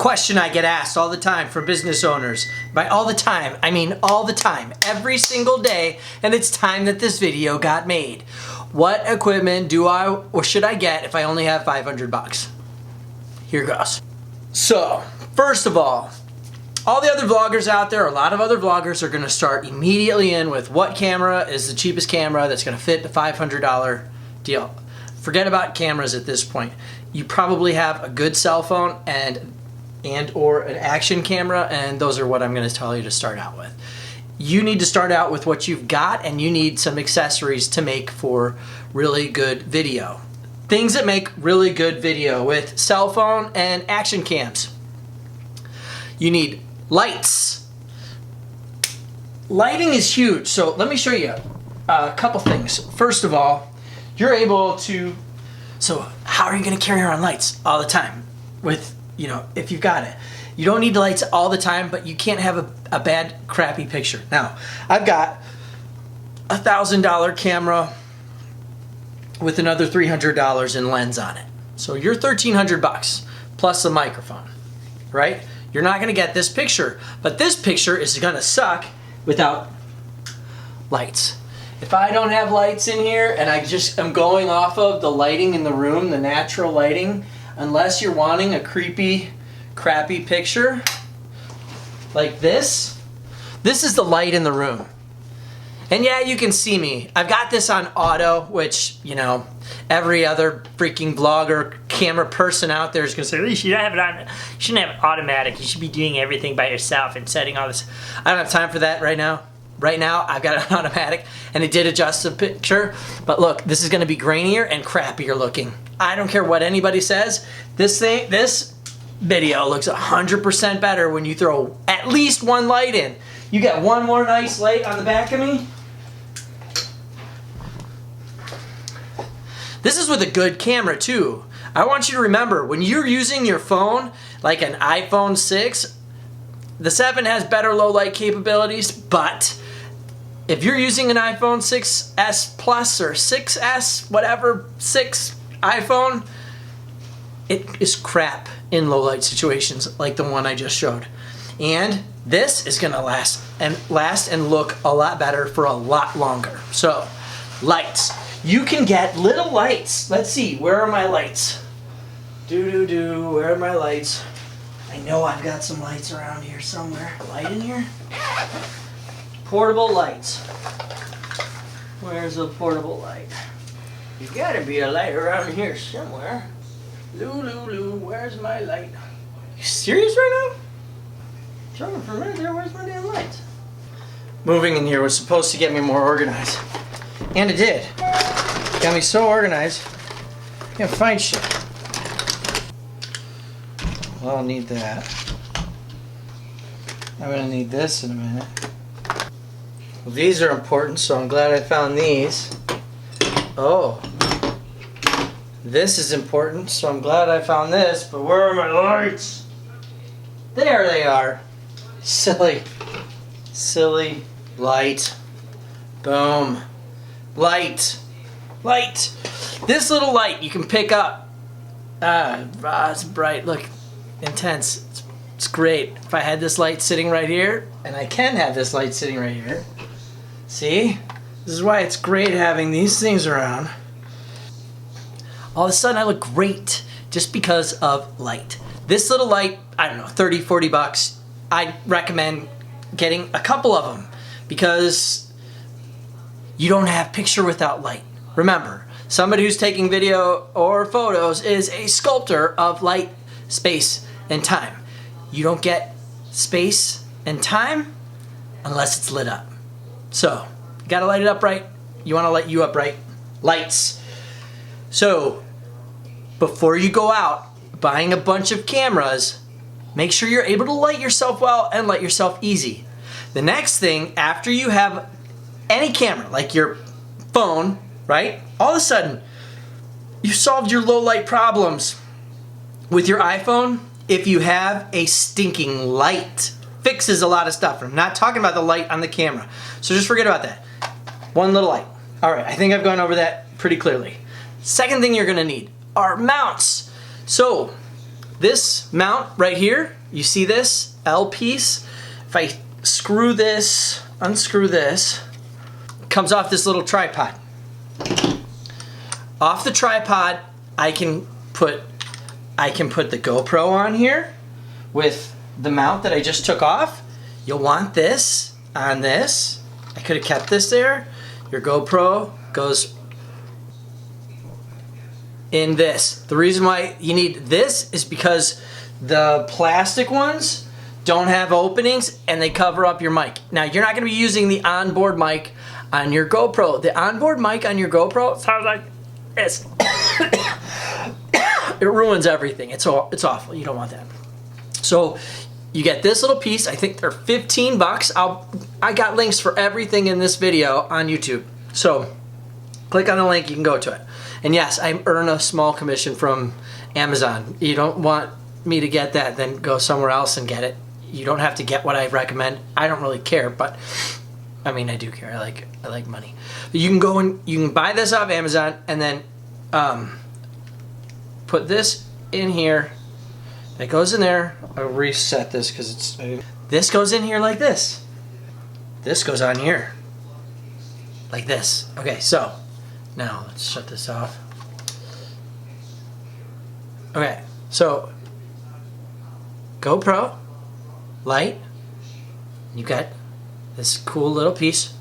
question I get asked all the time from business owners. By all the time, I mean all the time, every single day, and it's time that this video got made. What equipment do I or should I get if I only have 500 bucks? Here goes. So, first of all the other vloggers out there, a lot of other vloggers are gonna start immediately in with what camera is the cheapest camera that's gonna fit the $500 deal. Forget about cameras at this point. You probably have a good cell phone and or an action camera, and those are what I'm going to tell you to start out with. You need to start out with what you've got, and you need some accessories to make for really good video. Things that make really good video with cell phone and action cams. You need lights. Lighting is huge, so let me show you a couple things. First of all, you're able to, so how are you going to carry around lights all the time with, you know, if you've got it? You don't need lights all the time, but you can't have a bad, crappy picture. Now, I've got a $1,000 camera with another $300 in lens on it. So you're 1,300 bucks plus a microphone, right? You're not going to get this picture, but this picture is going to suck without lights. If I don't have lights in here and I'm going off of the lighting in the room, the natural lighting, unless you're wanting a creepy, crappy picture like this is the light in the room. And yeah, you can see me. I've got this on auto, which, you know, every other freaking vlogger, camera person out there is gonna say, you should have it on, you shouldn't have it automatic. You should be doing everything by yourself and setting all this. I don't have time for that right now. Right now, I've got it on automatic, and it did adjust the picture, but look, this is gonna be grainier and crappier looking. I don't care what anybody says, this video looks 100% better when you throw at least one light in. You got one more nice light on the back of me. This is with a good camera too. I want you to remember, when you're using your phone, like an iPhone 6, the 7 has better low light capabilities, but if you're using an iPhone 6s Plus or 6s, whatever, 6 iPhone, it is crap in low light situations like the one I just showed. And this is gonna last and look a lot better for a lot longer. So, lights. You can get little lights. Let's see, where are my lights? Where are my lights? I know I've got some lights around here somewhere. Light in here? Portable lights. Where's a portable light? There's gotta be a light around here somewhere. Lou, where's my light? You serious right now? Trying for a minute there, where's my damn lights? Moving in here was supposed to get me more organized. And it did. Got me so organized. I can't find shit. Well, I'll need that. I'm gonna need this in a minute. Well, these are important, so I'm glad I found these. Oh. This is important, so I'm glad I found this, but where are my lights? There they are. Silly light. Boom. Light. This little light you can pick up. It's bright. Look, intense. It's great. If I had this light sitting right here, and I can have this light sitting right here. See? This is why it's great having these things around. All of a sudden I look great just because of light. This little light, I don't know, 30, 40 bucks. I recommend getting a couple of them because you don't have picture without light. Remember, somebody who's taking video or photos is a sculptor of light, space, and time. You don't get space and time unless it's lit up. So, you gotta light it up right. You wanna light you up right. Lights. So, before you go out buying a bunch of cameras, make sure you're able to light yourself well and light yourself easy. The next thing, after you have any camera, like your phone, right? All of a sudden, you solved your low light problems. With your iPhone, if you have a stinking light, fixes a lot of stuff. I'm not talking about the light on the camera. So just forget about that. One little light. All right, I think I've gone over that pretty clearly. Second thing you're gonna need are mounts. So, this mount right here, you see this L piece? If I screw this, unscrew this, comes off this little tripod. Off the tripod, I can put the GoPro on here with the mount that I just took off. You'll want this on this. I could have kept this there. Your GoPro goes in this. The reason why you need this is because the plastic ones don't have openings and they cover up your mic. Now, you're not going to be using the onboard mic on your GoPro. The onboard mic on your GoPro sounds like this. It ruins everything. It's awful. You don't want that. So you get this little piece. I think they're 15 bucks. I got links for everything in this video on YouTube. So click on the link, you can go to it. And yes, I earn a small commission from Amazon. You don't want me to get that, then go somewhere else and get it. You don't have to get what I recommend. I don't really care, but I mean, I do care. I like money. But you can go and you can buy this off Amazon and then put this in here. It goes in there. I'll reset this because this goes in here like this. This goes on here like this. Okay, so now let's shut this off. Okay, so GoPro, light, you got this cool little piece.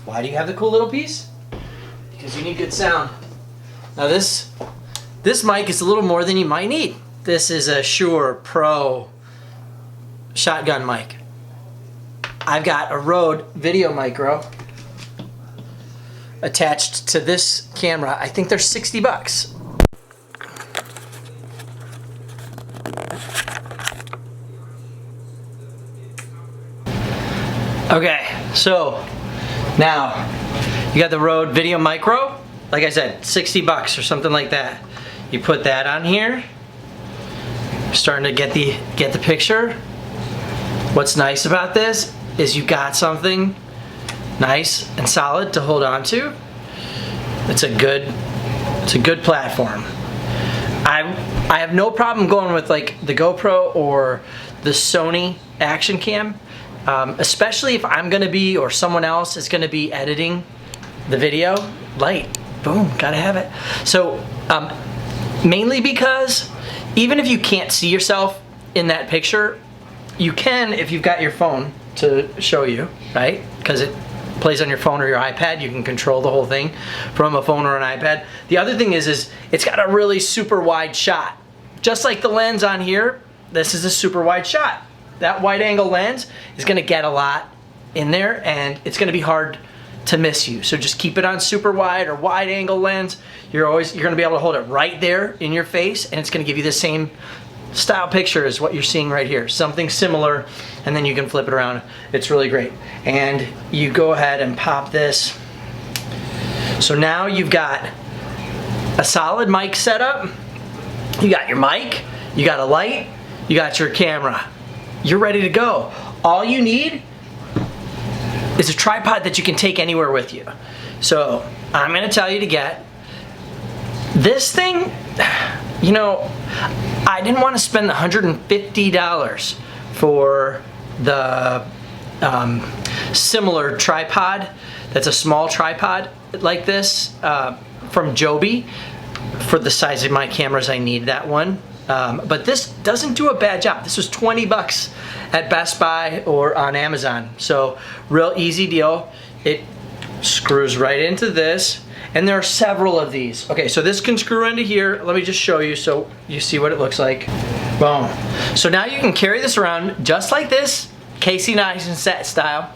Why do you have the cool little piece? Because you need good sound. Now this mic is a little more than you might need. This is a Shure Pro shotgun mic. I've got a Rode Video Micro attached to this camera. I think they're 60 bucks. Okay, so now you got the Rode Video Micro. Like I said, 60 bucks or something like that. You put that on here. You're starting to get the picture. What's nice about this is you got something nice and solid to hold on to. It's a good platform. I have no problem going with like the GoPro or the Sony Action Cam, especially if I'm gonna be or someone else is gonna be editing the video. Light, boom, gotta have it. So mainly because even if you can't see yourself in that picture, you can if you've got your phone to show you, right? Because it plays on your phone or your iPad. You can control the whole thing from a phone or an iPad. The other thing is it's got a really super wide shot. Just like the lens on here, this is a super wide shot. That wide angle lens is gonna get a lot in there and it's gonna be hard to miss you. So just keep it on super wide or wide angle lens. You're gonna be able to hold it right there in your face and it's gonna give you the same style picture as what you're seeing right here. Something similar, and then you can flip it around. It's really great. And you go ahead and pop this. So now you've got a solid mic setup. You got your mic, you got a light, you got your camera. You're ready to go. All you need is a tripod that you can take anywhere with you. So I'm gonna tell you to get this thing. You know, I didn't want to spend the $150 for the similar tripod. That's a small tripod like this from Joby. For the size of my cameras, I need that one. But this doesn't do a bad job. This was 20 bucks at Best Buy or on Amazon. So real easy deal. It screws right into this. And there are several of these. Okay, so this can screw into here. Let me just show you so you see what it looks like. Boom. So now you can carry this around just like this, Casey Neistat style.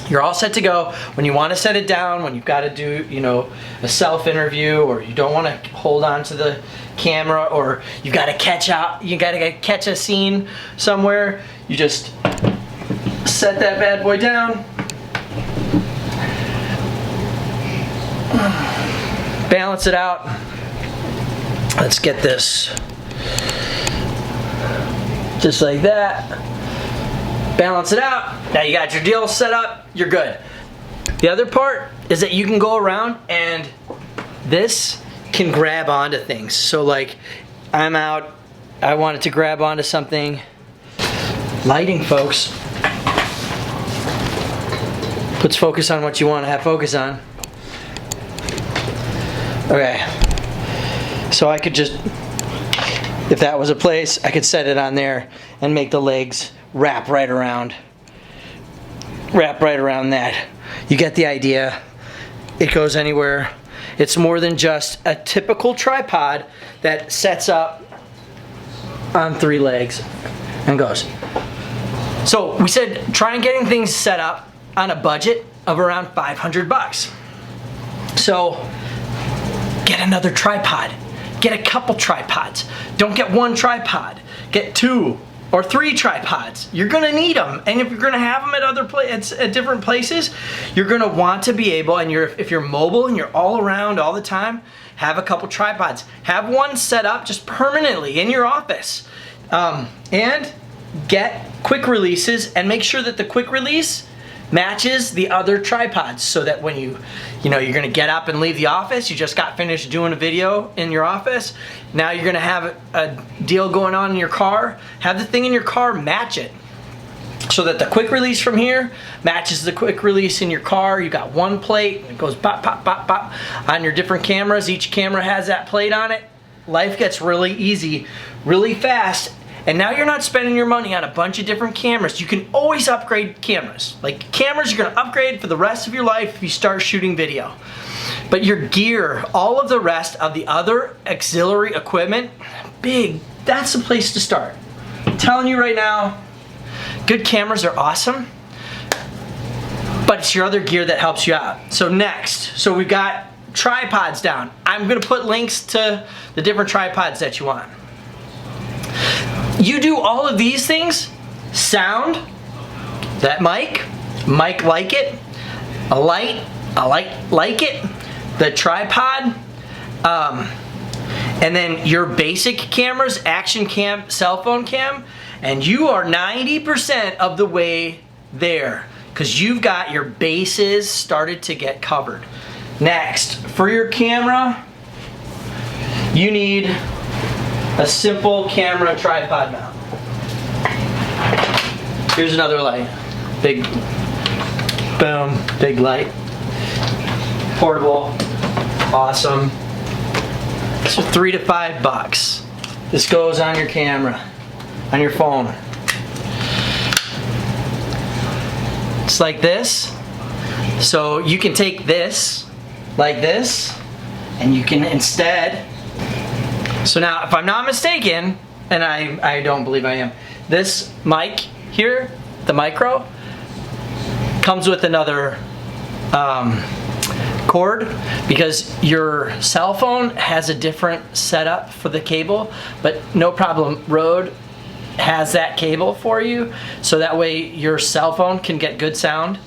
You're all set to go. When you want to set it down, when you've got to do, you know, a self-interview, or you don't want to hold on to the camera, or you've got to catch a scene somewhere, you just set that bad boy down. Balance it out. Let's get this just like that. Balance it out. Now you got your deal set up, you're good. The other part is that you can go around and this can grab onto things. So like I'm out I wanted to grab onto something. Lighting, folks. Puts focus on what you want to have focus on. Okay. So I could just, if that was a place, I could set it on there and make the legs wrap right around that. You get the idea. It goes anywhere. It's more than just a typical tripod that sets up on 3 legs and goes. So we said try and getting things set up on a budget of around $500. So get another tripod. Get a couple tripods. Don't get one tripod. Get 2 or 3 tripods. You're gonna need them, and if you're gonna have them at different places, you're gonna want to be able. And if you're mobile and you're all around all the time, have a couple tripods. Have one set up just permanently in your office, and get quick releases, and make sure that the quick release matches the other tripods, so that when you're gonna get up and leave the office, you just got finished doing a video in your office, now you're gonna have a deal going on in your car, have the thing in your car match it, so that the quick release from here matches the quick release in your car. You got one plate, it goes pop, pop, pop, pop on your different cameras. Each camera has that plate on it. Life gets really easy, really fast. And now you're not spending your money on a bunch of different cameras. You can always upgrade cameras. Like cameras, you're gonna upgrade for the rest of your life if you start shooting video. But your gear, all of the rest of the other auxiliary equipment, that's the place to start. I'm telling you right now, good cameras are awesome, but it's your other gear that helps you out. So so we've got tripods down. I'm gonna put links to the different tripods that you want. You do all of these things, sound, that mic like it, a light like it, the tripod, and then your basic cameras, action cam, cell phone cam, and you are 90% of the way there, because you've got your bases started to get covered. Next, for your camera, you need a simple camera tripod mount. Here's another light. Big, boom, big light. Portable, awesome. So $3 to $5. This goes on your camera, on your phone. It's like this. So you can take this, like this, and you can instead. So now, if I'm not mistaken, and I don't believe I am, this mic here, the micro, comes with another cord, because your cell phone has a different setup for the cable, but no problem, Rode has that cable for you, so that way your cell phone can get good sound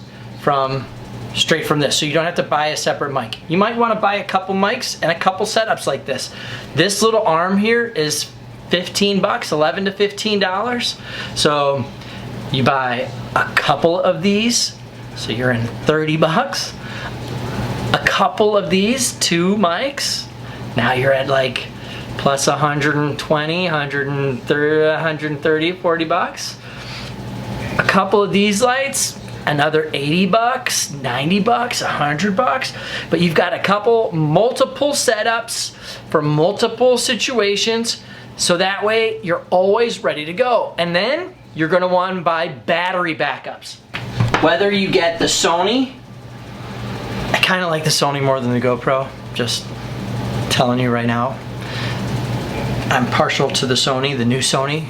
straight from this, so you don't have to buy a separate mic. You might want to buy a couple mics and a couple setups like this. This little arm here is $15, $11 to $15. So you buy a couple of these, so you're in $30. A couple of these, 2 mics, now you're at like plus 120, 130, $40. A couple of these lights, another $80, $90, $100, but you've got multiple setups for multiple situations, so that way you're always ready to go. And then you're gonna want to buy battery backups. Whether you get the Sony, I kind of like the Sony more than the GoPro, just telling you right now. I'm partial to the Sony, the new Sony.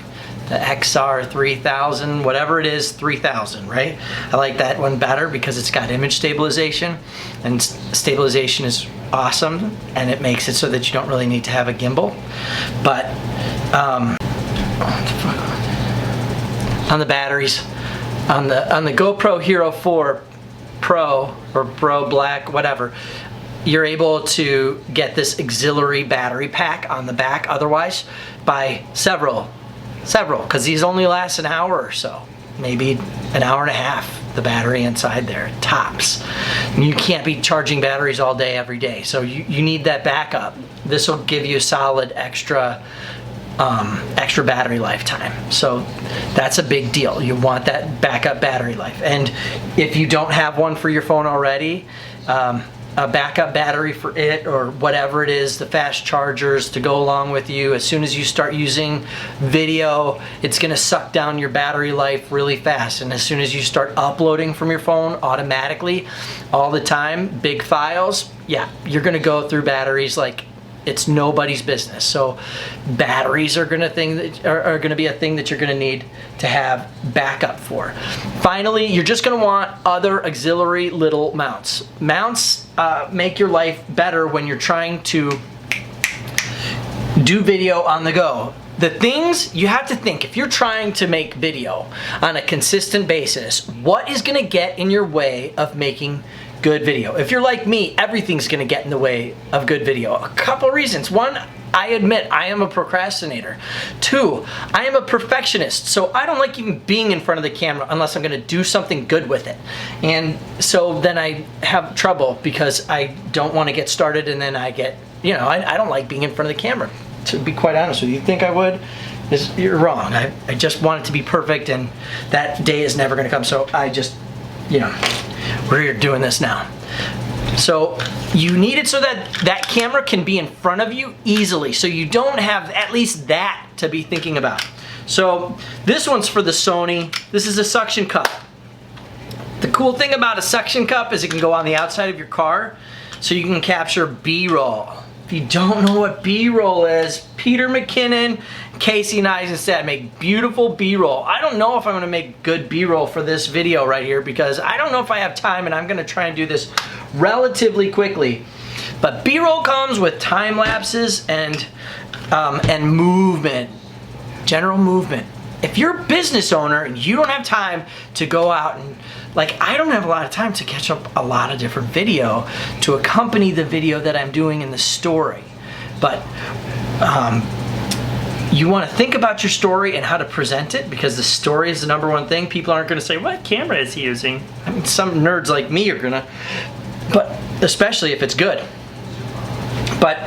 The XR3000, whatever it is, 3000, right? I like that one better because it's got image stabilization, and stabilization is awesome, and it makes it so that you don't really need to have a gimbal. But on the batteries, on the GoPro Hero 4 Pro or Pro Black, whatever, you're able to get this auxiliary battery pack on the back. Otherwise, buy several, because these only last an hour or so, maybe an hour and a half, the battery inside there, tops. And you can't be charging batteries all day, every day, so you need that backup. This will give you a solid extra extra battery lifetime. So that's a big deal. You want that backup battery life. And if you don't have one for your phone already, a backup battery for it or whatever it is, the fast chargers to go along with you. As soon as you start using video, it's gonna suck down your battery life really fast. And as soon as you start uploading from your phone automatically all the time, big files, yeah, you're gonna go through batteries like it's nobody's business. So batteries are gonna be a thing that you're gonna need to have backup for. Finally, you're just gonna want other auxiliary little mounts. Mounts make your life better when you're trying to do video on the go. The things you have to think, if you're trying to make video on a consistent basis, what is gonna get in your way of making good video? If you're like me, everything's gonna get in the way of good video. A couple reasons. One, I admit I am a procrastinator. Two, I am a perfectionist, so I don't like even being in front of the camera unless I'm gonna do something good with it. And so then I have trouble because I don't wanna get started, and then I get, you know, I don't like being in front of the camera, to be quite honest with you. You think I would? You're wrong. I just want it to be perfect, and that day is never gonna come, so I just, you know, we're here doing this now. So you need it so that that camera can be in front of you easily, so you don't have at least that to be thinking about. So this one's for the Sony. This is a suction cup. The cool thing about a suction cup is it can go on the outside of your car, so you can capture B-roll. If you don't know what B-roll is, Peter McKinnon, Casey Neistat make beautiful B-roll. I don't know if I'm gonna make good B-roll for this video right here because I don't know if I have time, and I'm gonna try and do this relatively quickly. But B-roll comes with time lapses and movement, general movement. If you're a business owner and you don't have time to go out and, like, I don't have a lot of time to catch up a lot of different video to accompany the video that I'm doing in the story. But you want to think about your story and how to present it, because the story is the number one thing. People aren't going to say, what camera is he using? I mean, some nerds like me are going to, but especially if it's good. But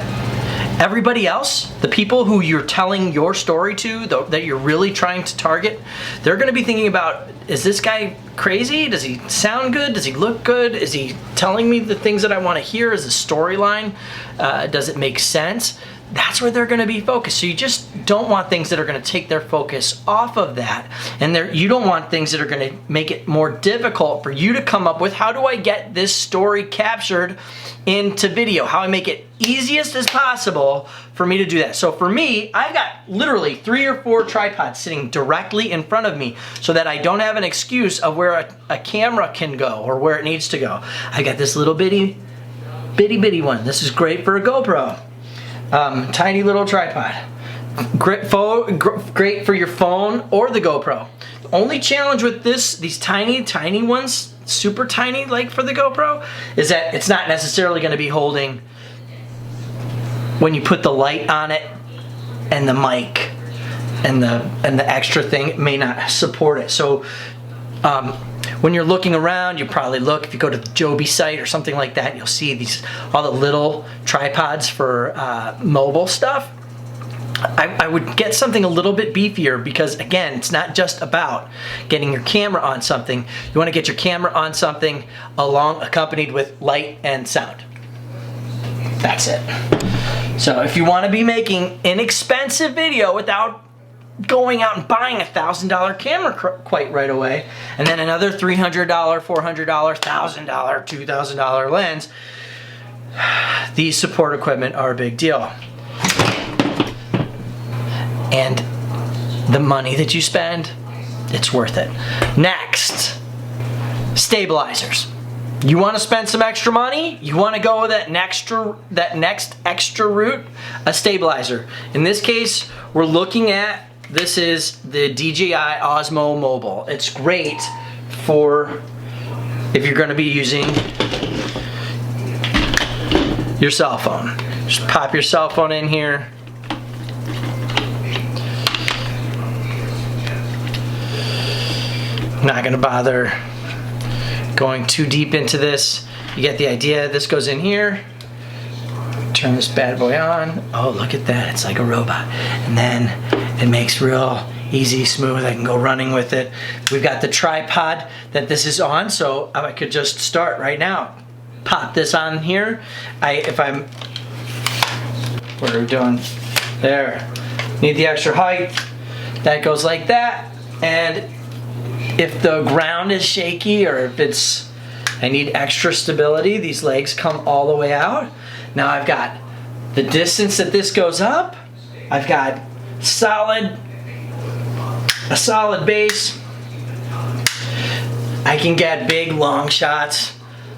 everybody else, the people who you're telling your story to, that you're really trying to target, they're going to be thinking about, is this guy crazy? Does he sound good? Does he look good? Is he telling me the things that I want to hear? Is the storyline, does it make sense? That's where they're going to be focused. So you just don't want things that are going to take their focus off of that. And you don't want things that are going to make it more difficult for you to come up with, how do I get this story captured into video? How I make it easiest as possible for me to do that. So for me, I've got literally 3 or 4 tripods sitting directly in front of me so that I don't have an excuse of where a camera can go or where it needs to go. I got this little bitty one. This is great for a GoPro. Tiny little tripod. Great for your phone or the GoPro. The only challenge with these tiny ones, super tiny like for the GoPro, is that it's not necessarily going to be holding when you put the light on it, and the mic and the extra thing may not support it. So when you're looking around, you probably look, if you go to the Joby site or something like that, you'll see all the little tripods for mobile stuff. I would get something a little bit beefier, because again, it's not just about getting your camera on something. You want to get your camera on something accompanied with light and sound. That's it. So if you want to be making inexpensive video without going out and buying a $1,000 camera quite right away, and then another $300, $400, $1,000, $2,000 lens, these support equipment are a big deal. And the money that you spend, it's worth it. Next, stabilizers. You want to spend some extra money? You want to go with that next extra route? A stabilizer. In this case, we're looking at, this is the DJI Osmo Mobile. It's great for if you're going to be using your cell phone. Just pop your cell phone in here. Not going to bother going too deep into this. You get the idea. This goes in here. turn this bad boy on. Oh, look at that, it's like a robot. And then it makes real easy, smooth. I can go running with it. We've got the tripod that this is on, so I could just start right now. Pop this on here. What are we doing? There. Need the extra height. That goes like that. And if the ground is shaky or if I need extra stability, these legs come all the way out. Now I've got the distance that this goes up. I've got a solid base. I can get big long shots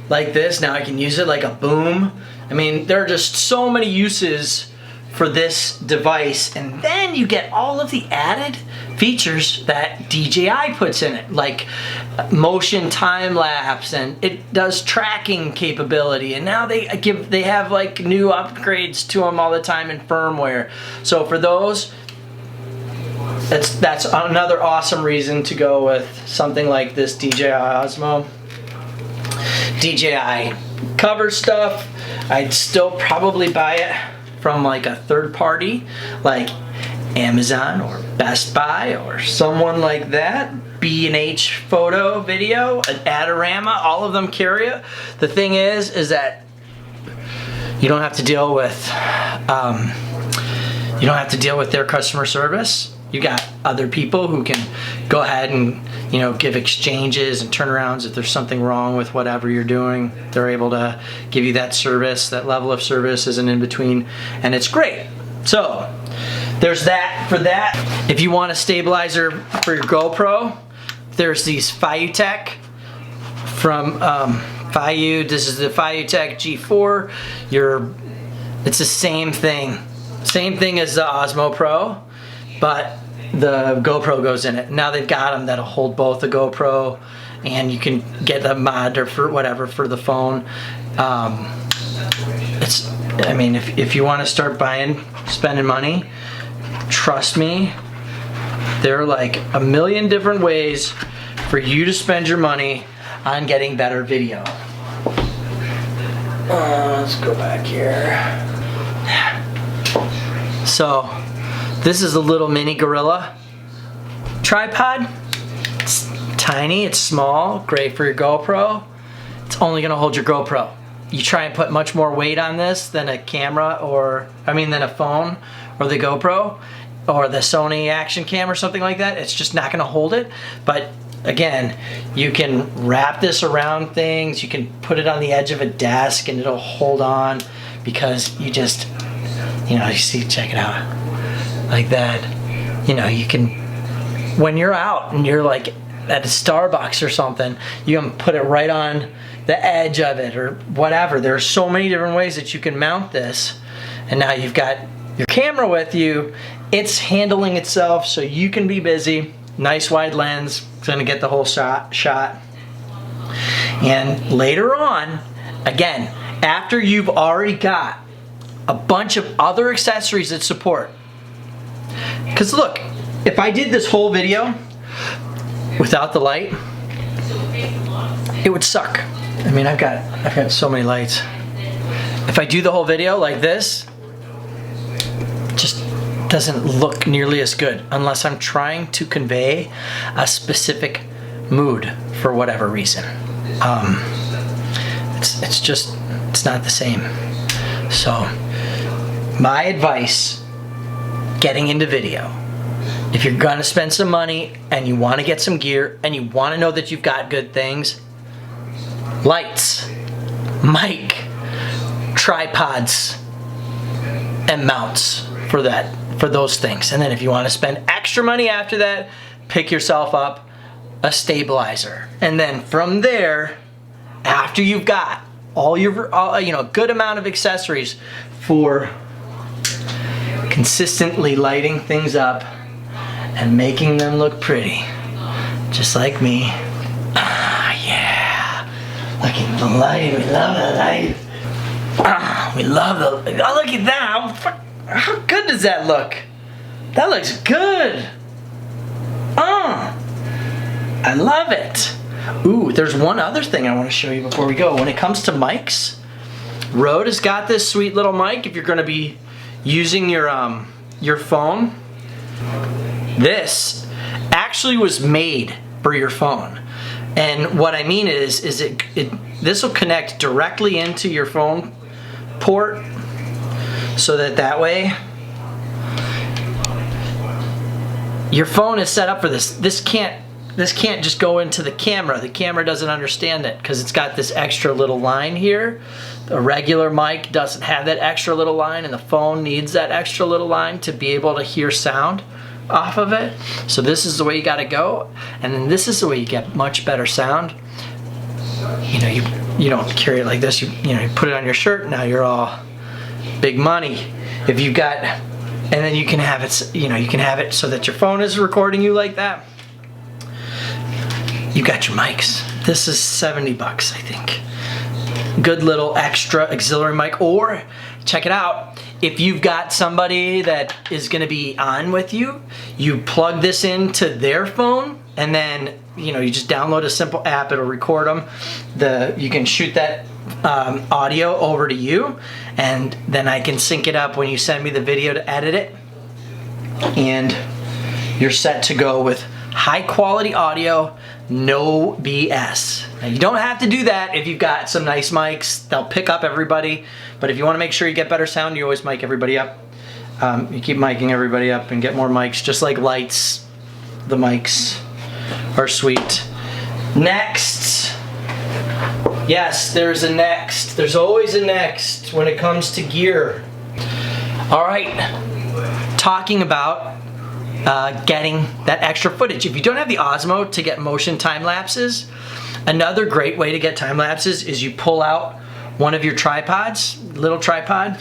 like this. Now I can use it like a boom. I mean, there are just so many uses for this device, and then you get all of the added features that DJI puts in it, like motion time lapse, and it does tracking capability, and now they have like new upgrades to them all the time in firmware. So for those, that's another awesome reason to go with something like this DJI Osmo. DJI cover stuff, I'd still probably buy it from like a third party like Amazon or Best Buy or someone like that. B&H Photo Video, Adorama, all of them carry it. The thing is that you don't have to deal with their customer service. You got other people who can go ahead and, you know, give exchanges and turnarounds if there's something wrong with whatever you're doing. They're able to give you that service. That level of service is an in-between, and it's great. So there's that for that. If you want a stabilizer for your GoPro, there's these Fiutech from Fiu. This is the Fiutech G4. It's the same thing as the Osmo Pro, but the GoPro goes in it. Now they've got them that'll hold both the GoPro, and you can get a mod or for whatever for the phone. I mean, if you want to start spending money, trust me, there are like a million different ways for you to spend your money on getting better video. Let's go back here. So this is a little mini Gorilla tripod. It's tiny, it's small, great for your GoPro. It's only gonna hold your GoPro. You try and put much more weight on this than a camera than a phone or the GoPro or the Sony action cam or something like that. It's just not gonna hold it. But again, you can wrap this around things. You can put it on the edge of a desk and it'll hold on, because you just, you see, check it out, like that. You can, when you're out and you're like at a Starbucks or something, you can put it right on the edge of it or whatever. There are so many different ways that you can mount this, and now you've got your camera with you. It's handling itself, so you can be busy. Nice wide lens, it's gonna get the whole shot. And later on, again, after you've already got a bunch of other accessories that support, because look, if I did this whole video without the light, it would suck. I mean, I've got so many lights. If I do the whole video like this, it just doesn't look nearly as good unless I'm trying to convey a specific mood for whatever reason. It's not the same. So my advice, getting into video, if you're gonna spend some money and you want to get some gear and you want to know that you've got good things, lights, mic, tripods, and mounts for those things. And then if you want to spend extra money after that, pick yourself up a stabilizer. And then from there, after you've got all good amount of accessories for consistently lighting things up and making them look pretty, just like me. Yeah, look at the light. We love the light. We love the. Oh, look at that! How good does that look? That looks good. I love it. Ooh, there's one other thing I want to show you before we go. When it comes to mics, Rode has got this sweet little mic if you're going to be using your phone. This actually was made for your phone. And what I mean is this will connect directly into your phone port, so that way your phone is set up for this. This can't just go into the camera. The camera doesn't understand it because it's got this extra little line here. A regular mic doesn't have that extra little line, and the phone needs that extra little line to be able to hear sound off of it. So this is the way you got to go, and then this is the way you get much better sound. You know, you don't carry it like this. You put it on your shirt. Now you're all big money. If you got, and then you can have it. You can have it so that your phone is recording you like that. You got your mics. This is $70, I think. Good little extra auxiliary mic. Or check it out. If you've got somebody that is going to be on with you, you plug this into their phone, and then you just download a simple app. It'll record them. You can shoot that audio over to you, and then I can sync it up when you send me the video to edit it, and you're set to go with high quality audio, no BS. Now you don't have to do that if you've got some nice mics. They'll pick up everybody, but if you want to make sure you get better sound, you always mic everybody up. You keep miking everybody up and get more mics, just like lights. The mics are sweet. Next. Yes, there's a next. There's always a next when it comes to gear. All right, talking about getting that extra footage. If you don't have the Osmo to get motion time lapses, another great way to get time lapses is you pull out one of your tripods, little tripod.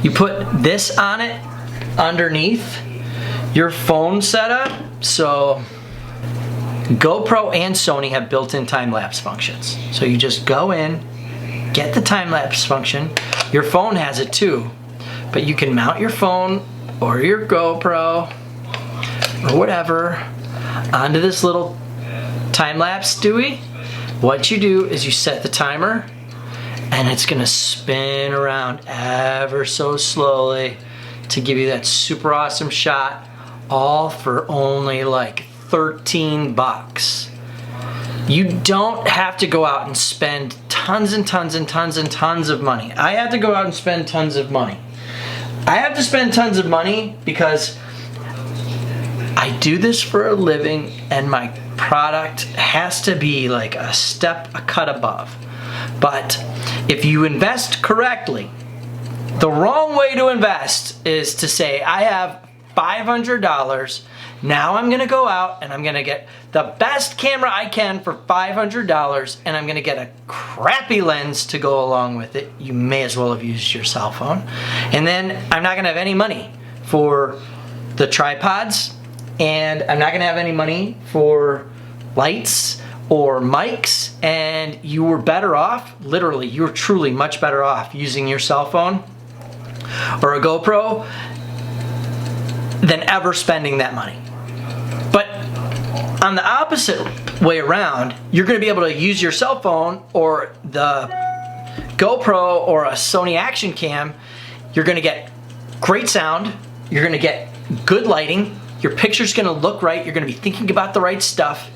You put this on it underneath your phone setup. So GoPro and Sony have built-in time-lapse functions. So you just go in, get the time-lapse function. Your phone has it too, but you can mount your phone or your GoPro or whatever onto this little time-lapse Dewey. What you do is you set the timer, and it's gonna spin around ever so slowly to give you that super awesome shot, all for only like $13. You don't have to go out and spend tons and tons and tons and tons of money. I have to go out and spend tons of money. I have to spend tons of money because I do this for a living, and my product has to be like a cut above. But if you invest correctly, the wrong way to invest is to say, I have $500. Now I'm gonna go out and I'm gonna get the best camera I can for $500, and I'm gonna get a crappy lens to go along with it. You may as well have used your cell phone. And then I'm not gonna have any money for the tripods, and I'm not gonna have any money for lights or mics, and you were better off, literally, you were truly much better off using your cell phone or a GoPro than ever spending that money. But on the opposite way around, you're going to be able to use your cell phone or the GoPro or a Sony Action Cam. You're going to get great sound, you're going to get good lighting, your picture's going to look right, you're going to be thinking about the right stuff.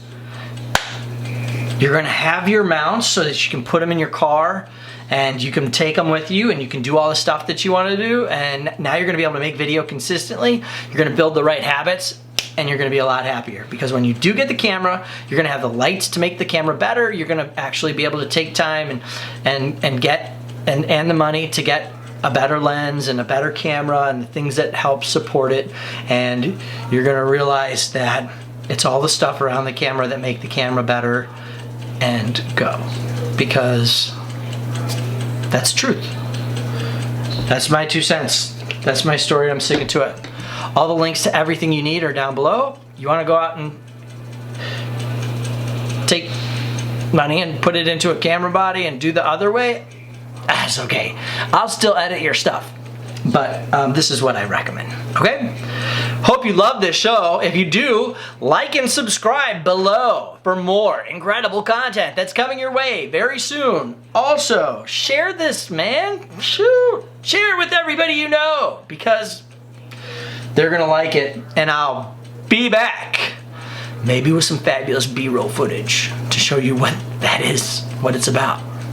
You're going to have your mounts so that you can put them in your car, and you can take them with you, and you can do all the stuff that you want to do, and now you're going to be able to make video consistently. You're going to build the right habits, and you're going to be a lot happier, because when you do get the camera, you're going to have the lights to make the camera better. You're going to actually be able to take time and get the money to get a better lens and a better camera and the things that help support it, and you're going to realize that it's all the stuff around the camera that make the camera better. And go, because that's truth. That's my 2 cents. That's my story. I'm sticking to it. All the links to everything you need are down below. You want to go out and take money and put it into a camera body and do the other way? That's okay. I'll still edit your stuff, But this is what I recommend, okay? Hope you love this show. If you do, like and subscribe below for more incredible content that's coming your way very soon. Also, share this, man. Shoot. Share it with everybody you know, because they're gonna like it, and I'll be back. Maybe with some fabulous B-roll footage to show you what that is, what it's about.